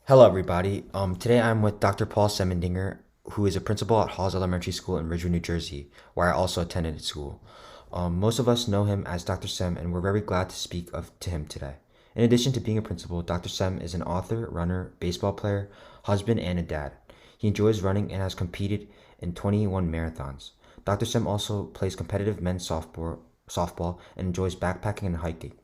Hello, everybody. Today I'm with Dr. Paul Semendinger, who is a principal at Halls Elementary School in Ridgewood, New Jersey, where I also attended school. Most of us know him as Dr. Sem, and we're very glad to speak to him today. In addition to being a principal, Dr. Sem is an author, runner, baseball player, husband, and a dad. He enjoys running and has competed in 21 marathons. Dr. Sem also plays competitive men's softball and enjoys backpacking and hiking.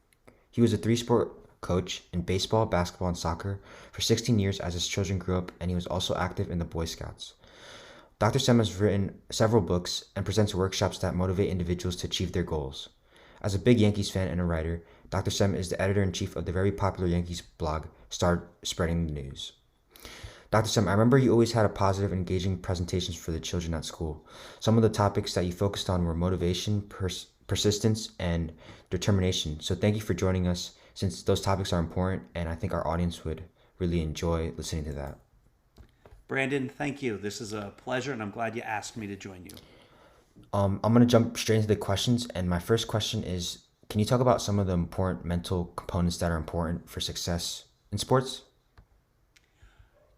He was a three-sport coach in baseball, basketball, and soccer for 16 years as his children grew up, and he was also active in the Boy Scouts. Dr. Sem has written several books and presents workshops that motivate individuals to achieve their goals. As a big Yankees fan and a writer, Dr. Sem is the editor-in-chief of the very popular Yankees blog, Start Spreading the News. Dr. Sem, I remember you always had a positive, engaging presentations for the children at school. Some of the topics that you focused on were motivation, persistence, and determination. So thank you for joining us since those topics are important, and I think our audience would really enjoy listening to that. Brandon, thank you. This is a pleasure, and I'm glad you asked me to join you. I'm going to jump straight into the questions, and my first question is, can you talk about some of the important mental components that are important for success in sports?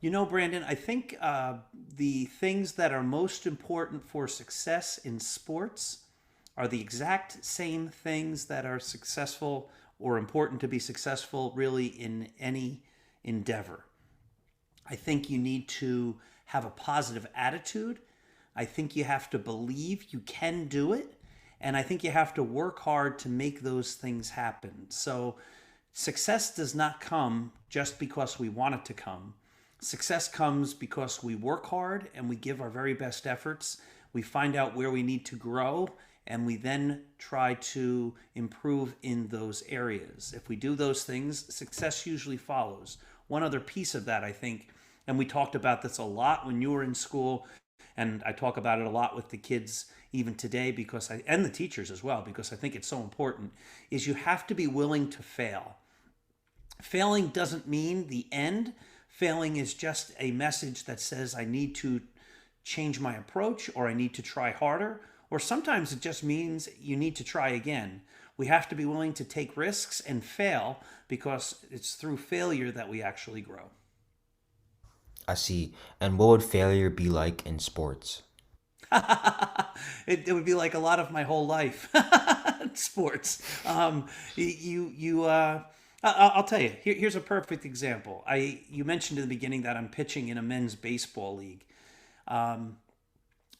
You know, Brandon, I think the things that are most important for success in sports are the exact same things that are successful or important to be successful really in any endeavor. I think you need to have a positive attitude. I think you have to believe you can do it. And I think you have to work hard to make those things happen. So success does not come just because we want it to come. Success comes because we work hard and we give our very best efforts. We find out where we need to grow and we then try to improve in those areas. If we do those things, success usually follows. One other piece of that, I think, and we talked about this a lot when you were in school, and I talk about it a lot with the kids even today and the teachers as well, because I think it's so important, is you have to be willing to fail. Failing doesn't mean the end. Failing is just a message that says I need to change my approach or I need to try harder. Or sometimes it just means you need to try again. We have to be willing to take risks and fail because it's through failure that we actually grow. I see. And what would failure be like in sports? It would be like a lot of my whole life, sports. I'll tell you. Here's a perfect example. You mentioned in the beginning that I'm pitching in a men's baseball league.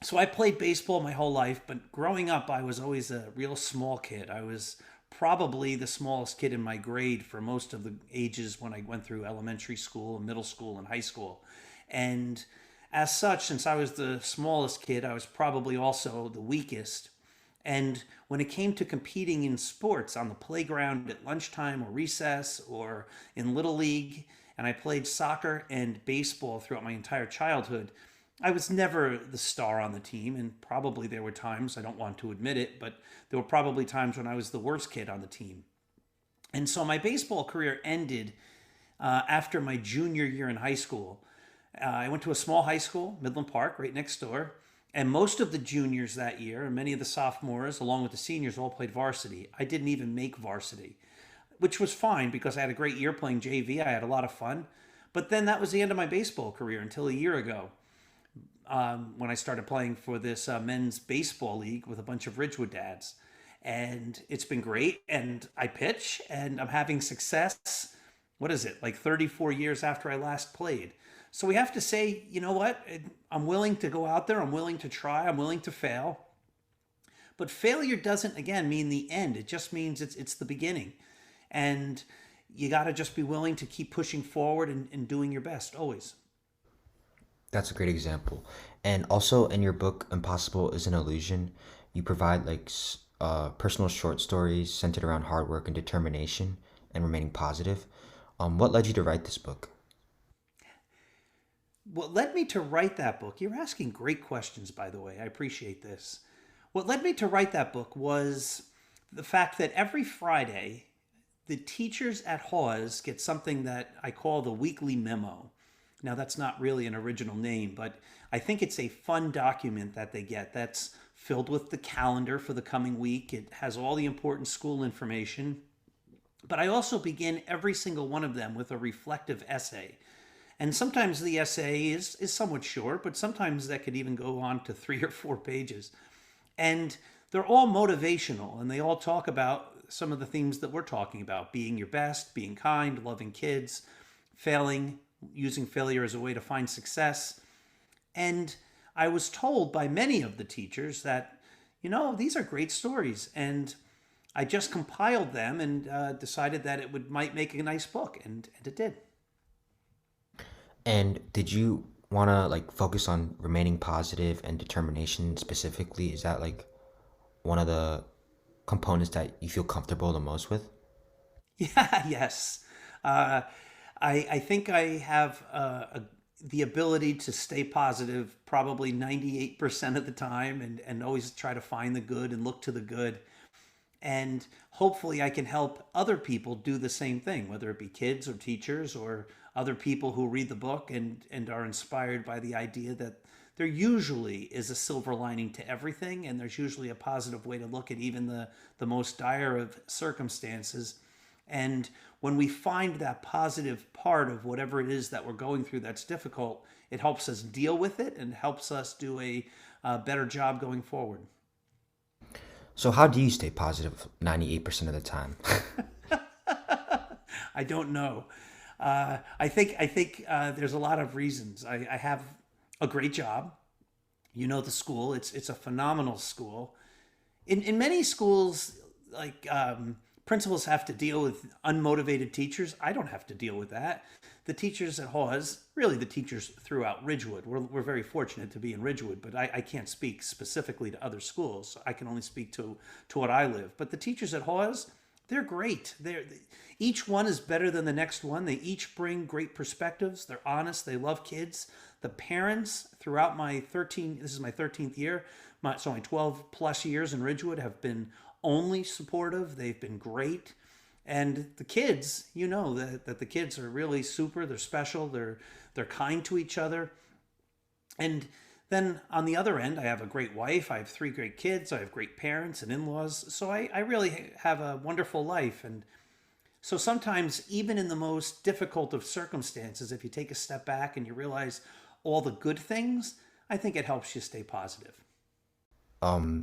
So I played baseball my whole life, but growing up, I was always a real small kid. I was probably the smallest kid in my grade for most of the ages when I went through elementary school, middle school, and high school. And as such, since I was the smallest kid, I was probably also the weakest. And when it came to competing in sports on the playground at lunchtime or recess or in Little League, and I played soccer and baseball throughout my entire childhood, I was never the star on the team. And probably there were times, I don't want to admit it, but there were probably times when I was the worst kid on the team. And so my baseball career ended after my junior year in high school. I went to a small high school, Midland Park, right next door. And most of the juniors that year, and many of the sophomores, along with the seniors, all played varsity. I didn't even make varsity, which was fine because I had a great year playing JV. I had a lot of fun. But then that was the end of my baseball career until a year ago when I started playing for this men's baseball league with a bunch of Ridgewood dads. And it's been great. And I pitch and I'm having success. What is it, like 34 years after I last played? So we have to say, you know what? I'm willing to go out there. I'm willing to try. I'm willing to fail. But failure doesn't, again, mean the end. It just means it's the beginning. And you got to just be willing to keep pushing forward and doing your best always. That's a great example. And also in your book, Impossible is an Illusion, you provide personal short stories centered around hard work and determination and remaining positive. What led you to write this book? What led me to write that book, you're asking great questions, by the way. I appreciate this. What led me to write that book was the fact that every Friday, the teachers at Hawes get something that I call the Weekly Memo. Now, that's not really an original name, but I think it's a fun document that they get that's filled with the calendar for the coming week. It has all the important school information. But I also begin every single one of them with a reflective essay. And sometimes the essay is somewhat short, but sometimes that could even go on to 3 or 4 pages. And they're all motivational, and they all talk about some of the themes that we're talking about: being your best, being kind, loving kids, failing, using failure as a way to find success. And I was told by many of the teachers that, these are great stories. And I just compiled them and decided that it might make a nice book, and it did. And did you want to like focus on remaining positive and determination specifically? Is that like one of the components that you feel comfortable the most with? Yeah, yes. Uh, I think I have the ability to stay positive probably 98% of the time, and always try to find the good and look to the good. And hopefully I can help other people do the same thing, whether it be kids or teachers or other people who read the book and are inspired by the idea that there usually is a silver lining to everything, and there's usually a positive way to look at even the most dire of circumstances. And when we find that positive part of whatever it is that we're going through that's difficult, it helps us deal with it and helps us do a better job going forward. So how do you stay positive 98% of the time? I don't know. I think there's a lot of reasons. I have a great job. The school. It's a phenomenal school. In many schools, like principals have to deal with unmotivated teachers. I don't have to deal with that. The teachers at Hawes, really the teachers throughout Ridgewood, we're very fortunate to be in Ridgewood, but I can't speak specifically to other schools. I can only speak to what I live. But the teachers at Hawes, they're great. Each one is better than the next one. They each bring great perspectives. They're honest. They love kids. The parents throughout this is my 13th year, my 12 plus years in Ridgewood, have been only supportive. They've been great. And the kids, that the kids are really super. They're special. They're kind to each other. And then on the other end, I have a great wife. I have 3 great kids. I have great parents and in-laws. So I really have a wonderful life. And so sometimes, even in the most difficult of circumstances, if you take a step back and you realize all the good things, I think it helps you stay positive.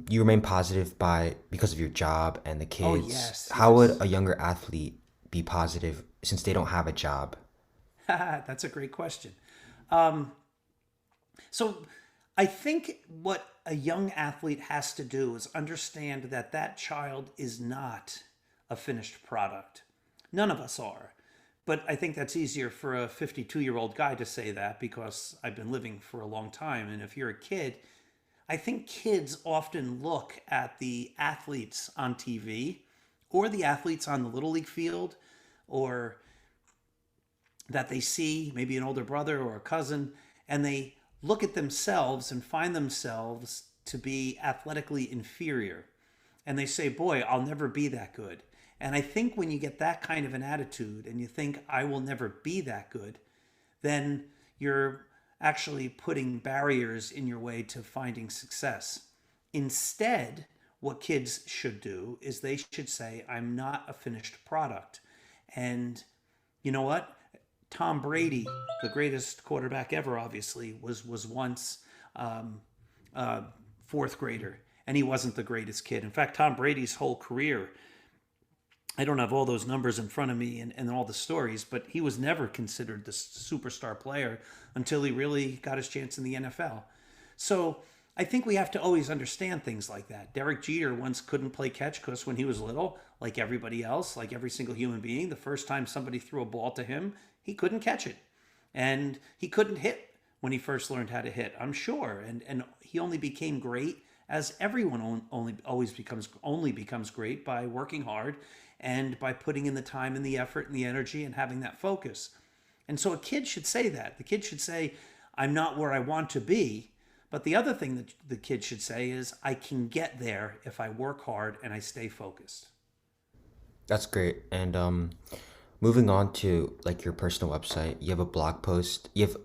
You remain positive by because of your job and the Oh, kids. yes, How would yes. a younger athlete be positive since they don't have a job? That's a great question. Um, so I think what a young athlete has to do is understand that that child is not a finished product. None of us are. But I think that's easier for a 52-year-old guy to say that because I've been living for a long time. And if you're a kid, I think kids often look at the athletes on TV or the athletes on the Little League field, or that they see maybe an older brother or a cousin, and they look at themselves and find themselves to be athletically inferior. And they say, boy, I'll never be that good. And I think when you get that kind of an attitude and you think, I will never be that good, then you're actually putting barriers in your way to finding success. Instead, what kids should do is they should say, I'm not a finished product. And you know what? Tom Brady, the greatest quarterback ever, obviously, was once um, a fourth grader, and he wasn't the greatest kid. In fact, Tom Brady's whole career, I don't have all those numbers in front of me and all the stories, but he was never considered the superstar player until he really got his chance in the NFL. So I think we have to always understand things like that. Derek Jeter once couldn't play catch because when he was little, like everybody else, like every single human being, the first time somebody threw a ball to him, he couldn't catch it. And he couldn't hit when he first learned how to hit, I'm sure. And he only became great, as everyone only becomes great, by working hard and by putting in the time and the effort and the energy and having that focus. And so a kid should say that. The kid should say, I'm not where I want to be. But the other thing that the kid should say is, I can get there if I work hard and I stay focused. That's great. And moving on to like your personal website, you have a blog post. You have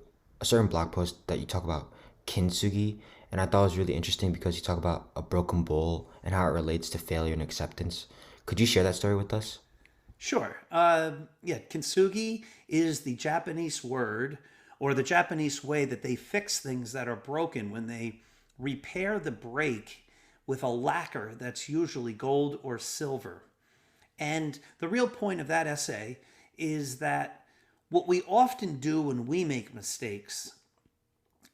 a certain blog post that you talk about Kintsugi, and I thought it was really interesting because you talk about a broken bowl and how it relates to failure and acceptance. Could you share that story with us? Sure. Yeah, kintsugi is the Japanese word or the Japanese way that they fix things that are broken when they repair the break with a lacquer that's usually gold or silver. And the real point of that essay is that what we often do when we make mistakes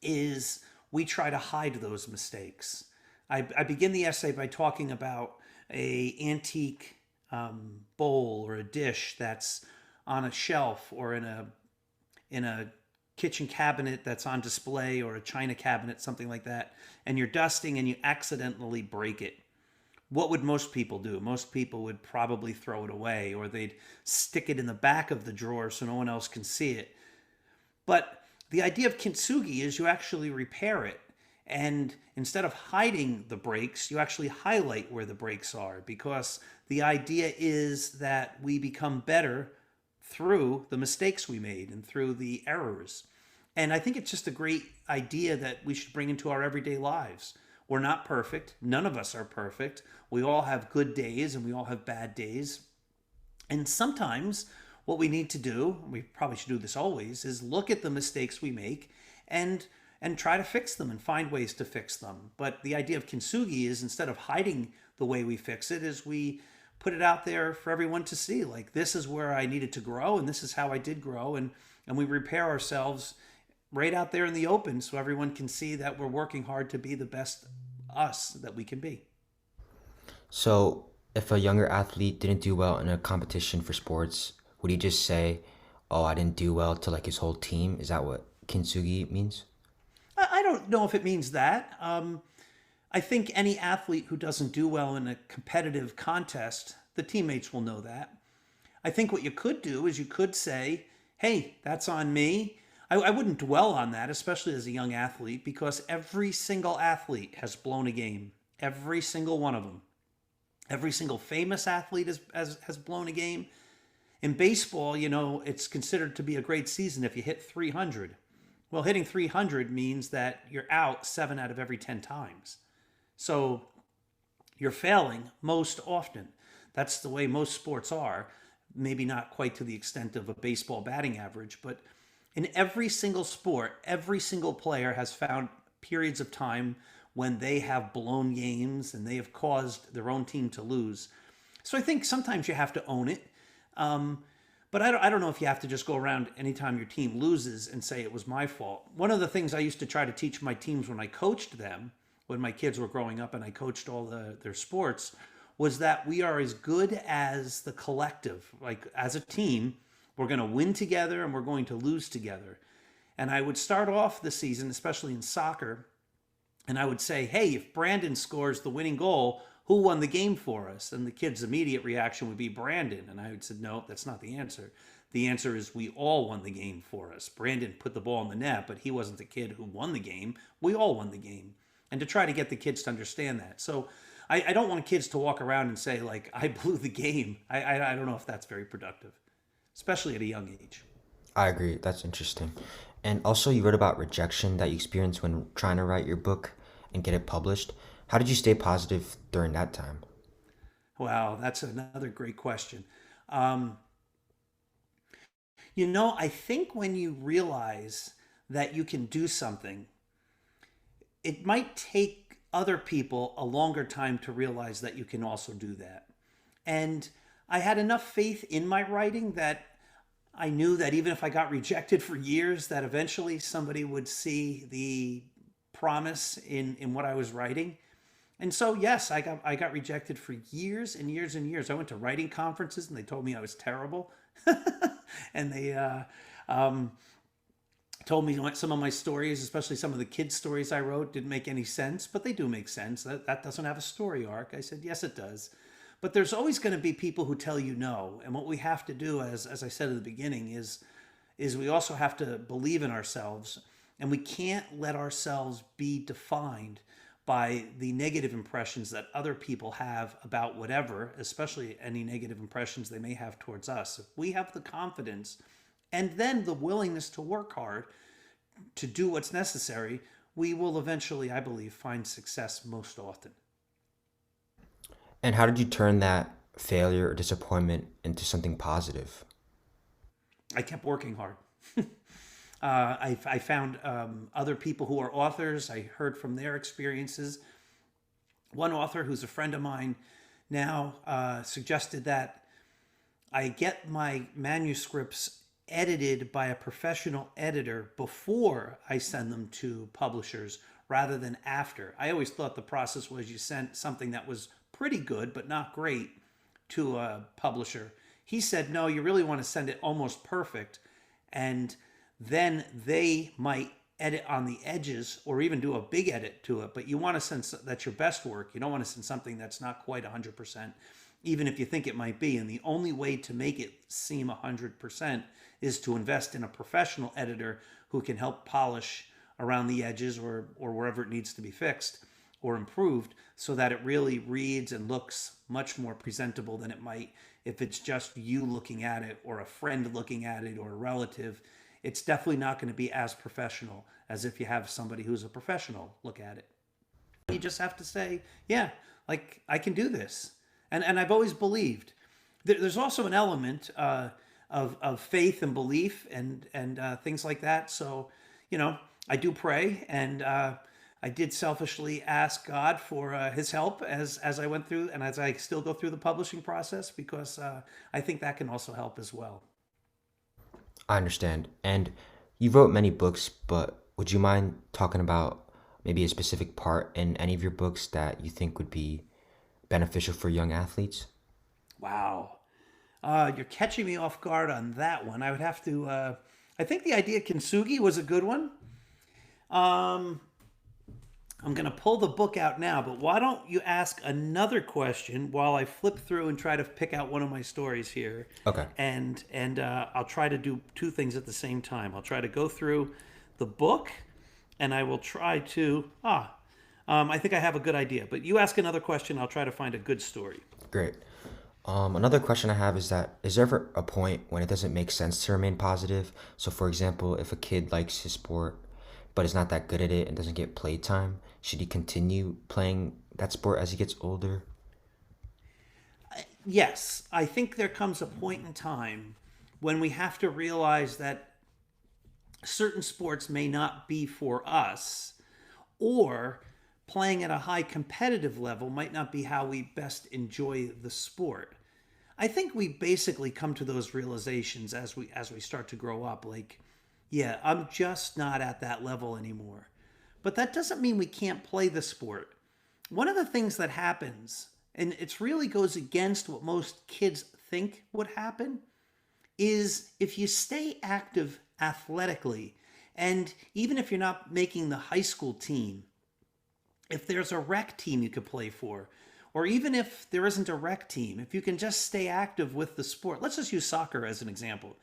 is we try to hide those mistakes. I begin the essay by talking about a antique bowl or a dish that's on a shelf or in a kitchen cabinet that's on display or a china cabinet, something like that, and you're dusting and you accidentally break it. What would most people do? Most people would probably throw it away or they'd stick it in the back of the drawer so no one else can see it. But the idea of kintsugi is you actually repair it. And instead of hiding the breaks, you actually highlight where the breaks are because the idea is that we become better through the mistakes we made and through the errors. And I think it's just a great idea that we should bring into our everyday lives. We're not perfect. None of us are perfect. We all have good days and we all have bad days. And sometimes what we need to do, we probably should do this always, is look at the mistakes we make and try to fix them and find ways to fix them. But the idea of kintsugi is instead of hiding the way we fix it, is we put it out there for everyone to see. Like this is where I needed to grow and this is how I did grow and we repair ourselves right out there in the open so everyone can see that we're working hard to be the best us that we can be. So, if a younger athlete didn't do well in a competition for sports, would he just say, "Oh, I didn't do well" to like his whole team? Is that what kintsugi means? I don't know if it means that. I think any athlete who doesn't do well in a competitive contest, the teammates will know that. I think what you could do is you could say, hey, that's on me. I wouldn't dwell on that, especially as a young athlete, because every single athlete has blown a game. Every single one of them. Every single famous athlete has blown a game. In baseball, it's considered to be a great season if you hit 300. Well, hitting 300 means that you're out 7 out of every 10 times. So you're failing most often. That's the way most sports are. Maybe not quite to the extent of a baseball batting average, but in every single sport, every single player has found periods of time when they have blown games and they have caused their own team to lose. So I think sometimes you have to own it. But I don't know if you have to just go around anytime your team loses and say it was my fault. One of the things I used to try to teach my teams when I coached them, when my kids were growing up and I coached all their sports, was that we are as good as the collective. Like as a team, we're going to win together and we're going to lose together. And I would start off the season, especially in soccer, and I would say, hey, if Brandon scores the winning goal, who won the game for us? And the kid's immediate reaction would be Brandon. And I would say, no, that's not the answer. The answer is we all won the game for us. Brandon put the ball in the net, but he wasn't the kid who won the game. We all won the game. And to try to get the kids to understand that. So I don't want kids to walk around and say, like, I blew the game. I don't know if that's very productive, especially at a young age. I agree. That's interesting. And also, you wrote about rejection that you experienced when trying to write your book and get it published. How did you stay positive during that time? Wow, that's another great question. Um, I think when you realize that you can do something, it might take other people a longer time to realize that you can also do that. And I had enough faith in my writing that I knew that even if I got rejected for years, that eventually somebody would see the promise in what I was writing. And so, yes, I got rejected for years and years and years. I went to writing conferences and they told me I was terrible, and they um, told me some of my stories, especially some of the kids' stories I wrote, didn't make any sense, but they do make sense. That doesn't have a story arc. I said, yes, it does. But there's always going to be people who tell you no. And what we have to do, as I said at the beginning, is we also have to believe in ourselves. And we can't let ourselves be defined by the negative impressions that other people have about whatever, especially any negative impressions they may have towards us. If we have the confidence and then the willingness to work hard to do what's necessary, we will eventually, I believe, find success most often. And how did you turn that? failure or disappointment into something positive? I kept working hard. I found other people who are authors. I heard from their experiences. One author who's a friend of mine now suggested that I get my manuscripts edited by a professional editor before I send them to publishers rather than after. I always thought the process was you sent something that was pretty good but not great to a publisher. He said, no, you really want to send it almost perfect, and then they might edit on the edges or even do a big edit to it. But you want to send that's your best work. You don't want to send something that's not quite 100%, even if you think it might be. And the only way to make it seem 100% is to invest in a professional editor who can help polish around the edges or wherever it needs to be fixed or improved, so that it really reads and looks much more presentable than it might if it's just you looking at it or a friend looking at it or a relative. It's definitely not going to be as professional as if you have somebody who's a professional look at it. You just have to say, yeah, like I can do this. And I've always believed. There's also an element of faith and belief and things like that. So, I do pray, and I did selfishly ask God for his help as I went through and as I still go through the publishing process, because I think that can also help as well. I understand. And you wrote many books, but would you mind talking about maybe a specific part in any of your books that you think would be beneficial for young athletes? Wow. You're catching me off guard on that one. I would have to. I think the idea Kintsugi was a good one. Um, I'm going to pull the book out now, but why don't you ask another question while I flip through and try to pick out one of my stories here? Okay. And I'll try to do two things at the same time. I'll try to go through the book, and I will try to. I think I have a good idea. But you ask another question. I'll try to find a good story. Great. Another question I have is that is there ever a point when it doesn't make sense to remain positive? So, for example, if a kid likes his sport but is not that good at it and doesn't get playtime, should he continue playing that sport as he gets older? Yes, I think there comes a point in time when we have to realize that certain sports may not be for us, or playing at a high competitive level might not be how we best enjoy the sport. I think we basically come to those realizations as we start to grow up, like, yeah, I'm just not at that level anymore. But that doesn't mean we can't play the sport. One of the things that happens, and it really goes against what most kids think would happen, is if you stay active athletically, and even if you're not making the high school team, if there's a rec team you could play for, or even if there isn't a rec team, if you can just stay active with the sport. Let's just use soccer as an example.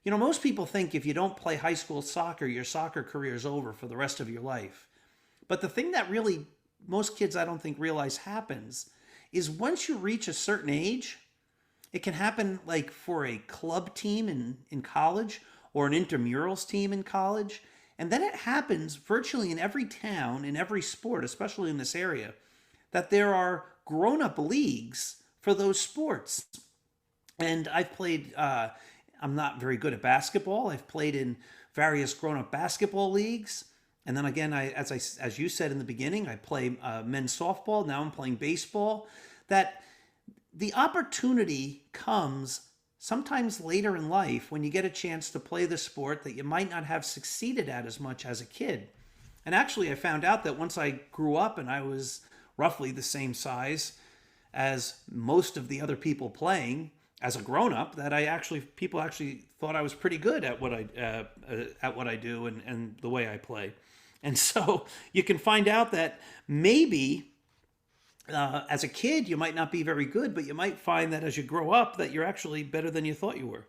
Most people think if you don't play high school soccer, your soccer career is over for the rest of your life. But the thing that really most kids I don't think realize happens is once you reach a certain age, it can happen like for a club team in college or an intramurals team in college. And then it happens virtually in every town, in every sport, especially in this area, that there are grown-up leagues for those sports. And I've played, I'm not very good at basketball. I've played in various grown-up basketball leagues. And then again, as you said in the beginning, I play men's softball. Now I'm playing baseball. That the opportunity comes sometimes later in life when you get a chance to play the sport that you might not have succeeded at as much as a kid. And actually, I found out that once I grew up and I was roughly the same size as most of the other people playing as a grown-up, that people actually thought I was pretty good at what I do and the way I play. And so you can find out that maybe as a kid, you might not be very good, but you might find that as you grow up that you're actually better than you thought you were.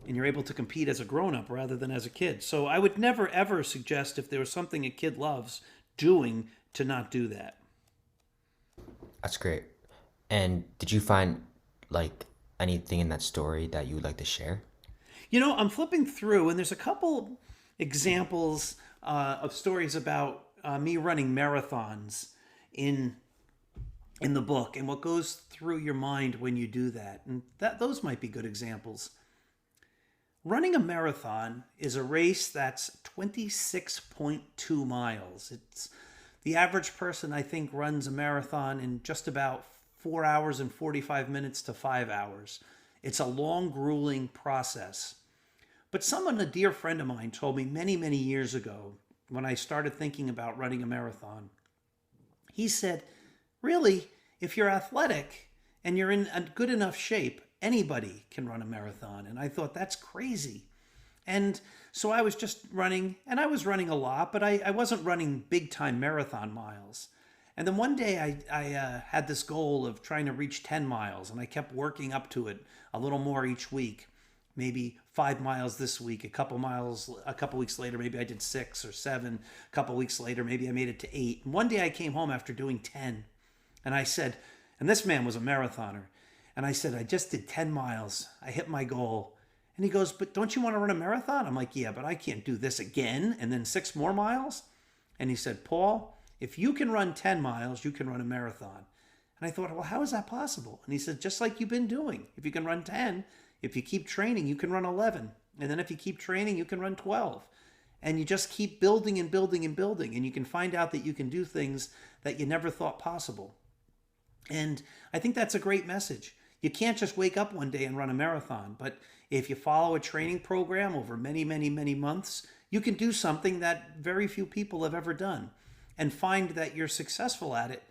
And you're able to compete as a grown-up rather than as a kid. So I would never, ever suggest if there was something a kid loves doing to not do that. That's great. And did you find like anything in that story that you would like to share? I'm flipping through, and there's a couple examples of stories about me running marathons in in the book and what goes through your mind when you do that. And those might be good examples. Running a marathon is a race that's 26.2 miles. It's the average person, I think, runs a marathon in just about 4 hours and 45 minutes to 5 hours. It's a long, grueling process. But someone, a dear friend of mine, told me many, many years ago when I started thinking about running a marathon, he said, really, if you're athletic and you're in a good enough shape, anybody can run a marathon. And I thought, that's crazy. And so I was just running, and I was running a lot, but I wasn't running big time marathon miles. And then one day I had this goal of trying to reach 10 miles, and I kept working up to it a little more each week. Maybe 5 miles this week, a couple weeks later, maybe I did 6 or 7. A couple weeks later, maybe I made it to 8. And one day I came home after doing 10, and I said, and this man was a marathoner, and I said, I just did 10 miles. I hit my goal. And he goes, but don't you want to run a marathon? I'm like, yeah, but I can't do this again and then 6 more miles. And he said, Paul, if you can run 10 miles, you can run a marathon. And I thought, well, how is that possible? And he said, just like you've been doing. If you can run 10, if you keep training, you can run 11. And then if you keep training, you can run 12. And you just keep building and building and building. And you can find out that you can do things that you never thought possible. And I think that's a great message. You can't just wake up one day and run a marathon, but if you follow a training program over many, many, many months, you can do something that very few people have ever done and find that you're successful at it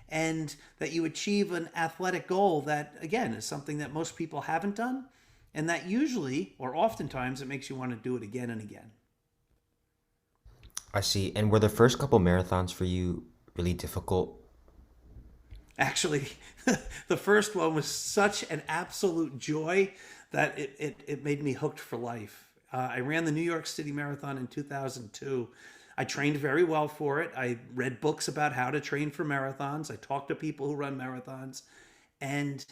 and that you achieve an athletic goal that, again, is something that most people haven't done and that usually or oftentimes it makes you want to do it again and again. I see. And were the first couple marathons for you really difficult? Actually, the first one was such an absolute joy that it made me hooked for life. I ran the New York City Marathon in 2002. I trained very well for it. I read books about how to train for marathons. I talked to people who run marathons. And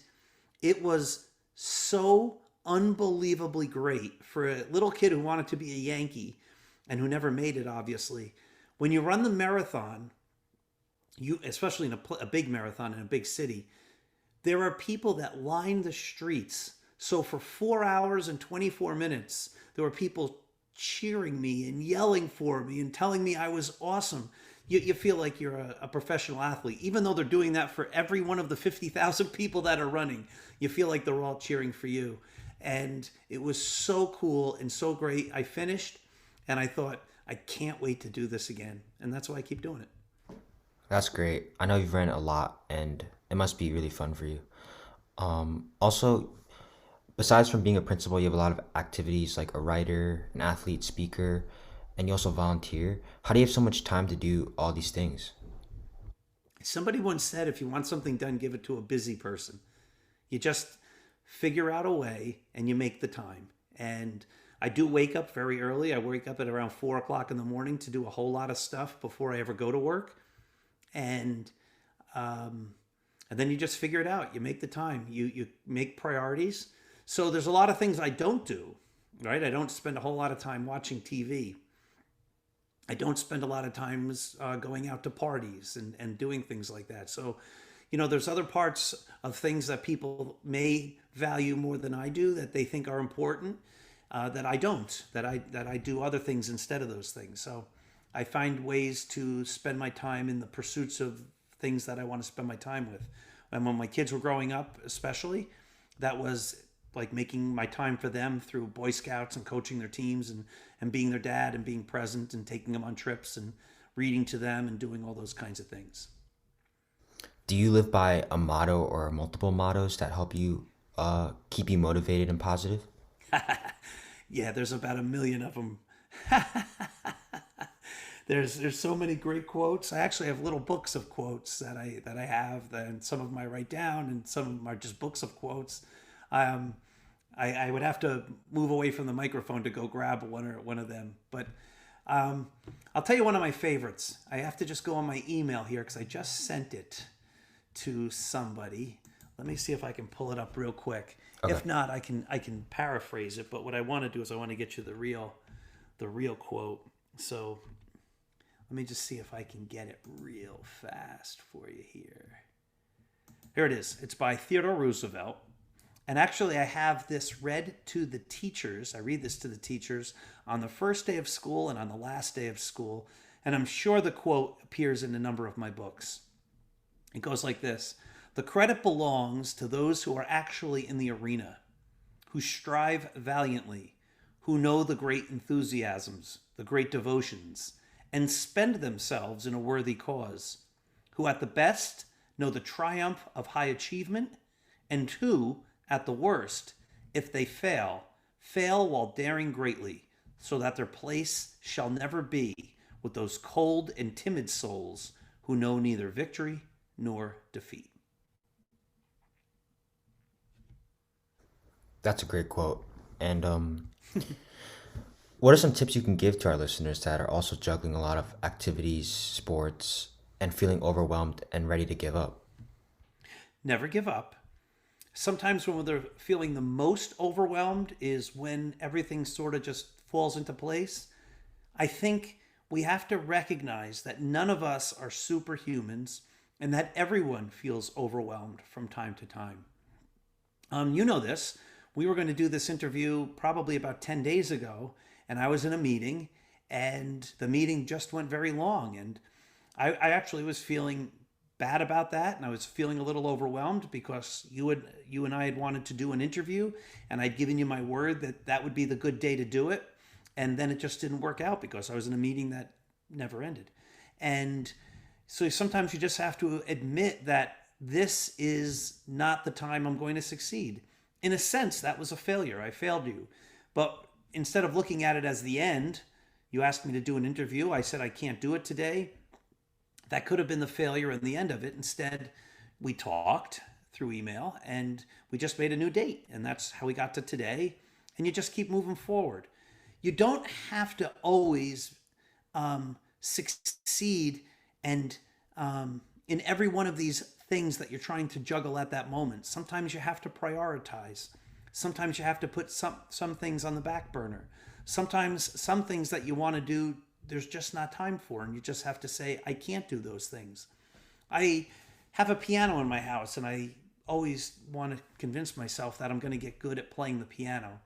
it was so unbelievably great for a little kid who wanted to be a Yankee and who never made it, obviously. When you run the marathon, you, especially in a big marathon in a big city, there are people that line the streets. So for 4 hours and 24 minutes, there were people cheering me and yelling for me and telling me I was awesome. You feel like you're a professional athlete, even though they're doing that for every one of the 50,000 people that are running. You feel like they're all cheering for you. And it was so cool and so great. I finished and I thought, I can't wait to do this again. And that's why I keep doing it. That's great. I know you've ran a lot and it must be really fun for you. Also, besides from being a principal, you have a lot of activities like a writer, an athlete, speaker, and you also volunteer. How do you have so much time to do all these things? Somebody once said, if you want something done, give it to a busy person. You just figure out a way and you make the time. And I do wake up very early. I wake up at around 4 o'clock in the morning to do a whole lot of stuff before I ever go to work. And um, and then you just figure it out. You make the time. You make priorities. So there's a lot of things I don't do, right? I don't spend a whole lot of time watching TV. I don't spend a lot of times going out to parties and doing things like that. So, there's other parts of things that people may value more than I do that they think are important that I don't. That I do other things instead of those things. So, I find ways to spend my time in the pursuits of things that I want to spend my time with. And when my kids were growing up, especially, that was like making my time for them through Boy Scouts and coaching their teams and being their dad and being present and taking them on trips and reading to them and doing all those kinds of things. Do you live by a motto or multiple mottos that help you keep you motivated and positive? Yeah, there's about a million of them. There's so many great quotes. I actually have little books of quotes that I have, and some of them I write down, and some of them are just books of quotes. Um, I would have to move away from the microphone to go grab one of them, but I'll tell you one of my favorites. I have to just go on my email here because I just sent it to somebody. Let me see if I can pull it up real quick. Okay. If not, I can paraphrase it. But what I want to do is I want to get you the real quote. So let me just see if I can get it real fast for you here. Here it is. It's by Theodore Roosevelt. And actually, I have this read to the teachers. I read this to the teachers on the first day of school and on the last day of school. And I'm sure the quote appears in a number of my books. It goes like this: the credit belongs to those who are actually in the arena, who strive valiantly, who know the great enthusiasms, the great devotions, and spend themselves in a worthy cause, who at the best know the triumph of high achievement, and who, at the worst, if they fail, fail while daring greatly, so that their place shall never be with those cold and timid souls who know neither victory nor defeat. That's a great quote. And what are some tips you can give to our listeners that are also juggling a lot of activities, sports, and feeling overwhelmed and ready to give up? Never give up. Sometimes when they're feeling the most overwhelmed is when everything sort of just falls into place. I think we have to recognize that none of us are superhumans and that everyone feels overwhelmed from time to time. You know this. We were going to do this interview probably about 10 days ago, and I was in a meeting, and the meeting just went very long. And I actually was feeling bad about that, and I was feeling a little overwhelmed because you and I had wanted to do an interview, and I'd given you my word that that would be the good day to do it, and then it just didn't work out because I was in a meeting that never ended. And so sometimes you just have to admit that this is not the time I'm going to succeed. In a sense, that was a failure. I failed you. But instead of looking at it as the end, you asked me to do an interview. I said I can't do it today. That could have been the failure and the end of it. Instead, we talked through email and we just made a new date. And that's how we got to today. And you just keep moving forward. You don't have to always succeed and in every one of these things that you're trying to juggle at that moment. Sometimes you have to prioritize. Sometimes you have to put some things on the back burner. Sometimes some things that you want to do, there's just not time for, and you just have to say, I can't do those things. I have a piano in my house, and I always want to convince myself that I'm going to get good at playing the piano.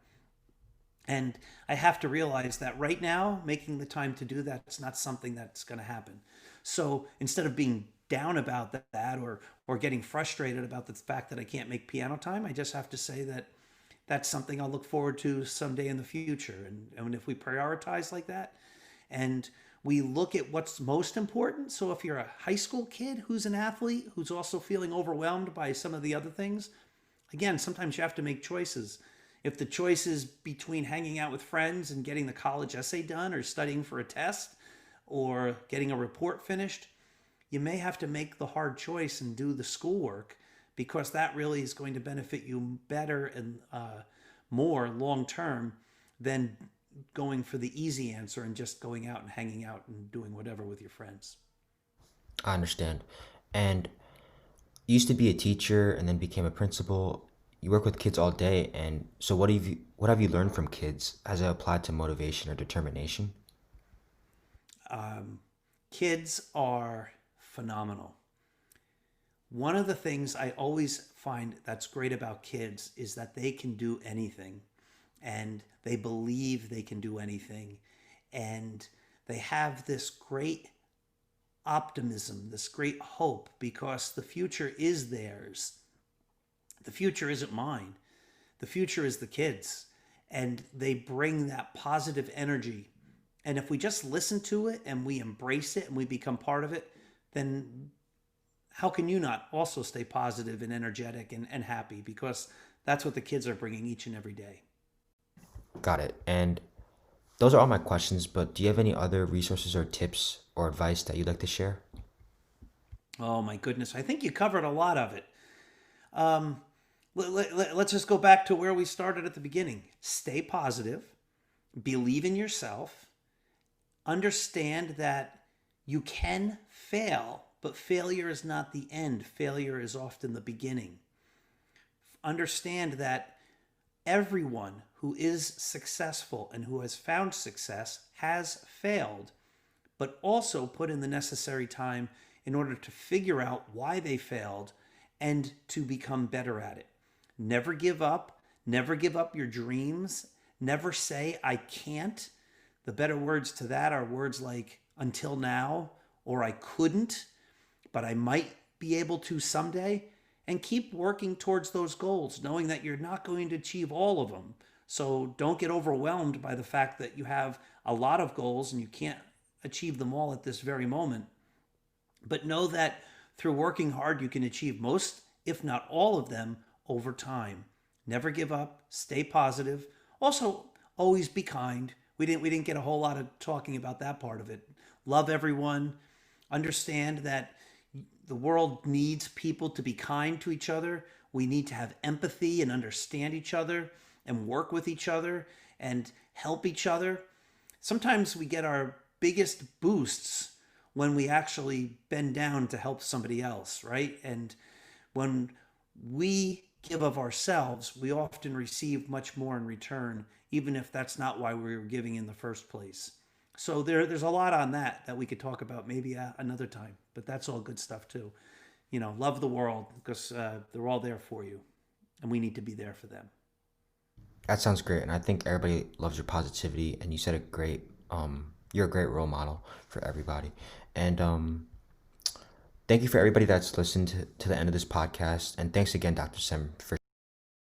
And I have to realize that right now, making the time to do that is not something that's going to happen. So instead of being down about that or getting frustrated about the fact that I can't make piano time, I just have to say that that's something I'll look forward to someday in the future. And if we prioritize like that and we look at what's most important, so if you're a high school kid who's an athlete who's also feeling overwhelmed by some of the other things, again, sometimes you have to make choices. If the choice is between hanging out with friends and getting the college essay done or studying for a test or getting a report finished, you may have to make the hard choice and do the schoolwork because that really is going to benefit you better and more long term than going for the easy answer and just going out and hanging out and doing whatever with your friends. I understand. And you used to be a teacher and then became a principal. You work with kids all day, and so what have you learned from kids as it applied to motivation or determination? Kids are phenomenal. One of the things I always find that's great about kids is that they can do anything and they believe they can do anything and they have this great optimism, this great hope because the future is theirs. The future isn't mine. The future is the kids and they bring that positive energy. And if we just listen to it and we embrace it and we become part of it, then how can you not also stay positive and energetic and happy? Because that's what the kids are bringing each and every day. Got it. And those are all my questions, but do you have any other resources or tips or advice that you'd like to share? Oh my goodness. I think you covered a lot of it. Um, let's just go back to where we started at the beginning. Stay positive, believe in yourself, understand that you can fail, but failure is not the end. Failure is often the beginning. Understand that everyone who is successful and who has found success has failed, but also put in the necessary time in order to figure out why they failed and to become better at it. Never give up. Never give up your dreams. Never say, I can't. The better words to that are words like until now or I couldn't, but I might be able to someday. And keep working towards those goals, knowing that you're not going to achieve all of them. So don't get overwhelmed by the fact that you have a lot of goals and you can't achieve them all at this very moment. But know that through working hard, you can achieve most, if not all of them, over time. Never give up, stay positive. Also, always be kind. We didn't get a whole lot of talking about that part of it. Love everyone. Understand that the world needs people to be kind to each other. We need to have empathy and understand each other and work with each other and help each other. Sometimes we get our biggest boosts when we actually bend down to help somebody else, right? And when we give of ourselves, we often receive much more in return, even if that's not why we were giving in the first place. So there's a lot on that we could talk about maybe another time, but that's all good stuff too. Love the world because they're all there for you, and we need to be there for them. That sounds great, and I think everybody loves your positivity, and you said it great. You're a great role model for everybody, and thank you for everybody that's listened to the end of this podcast, and thanks again, Dr. Sim, for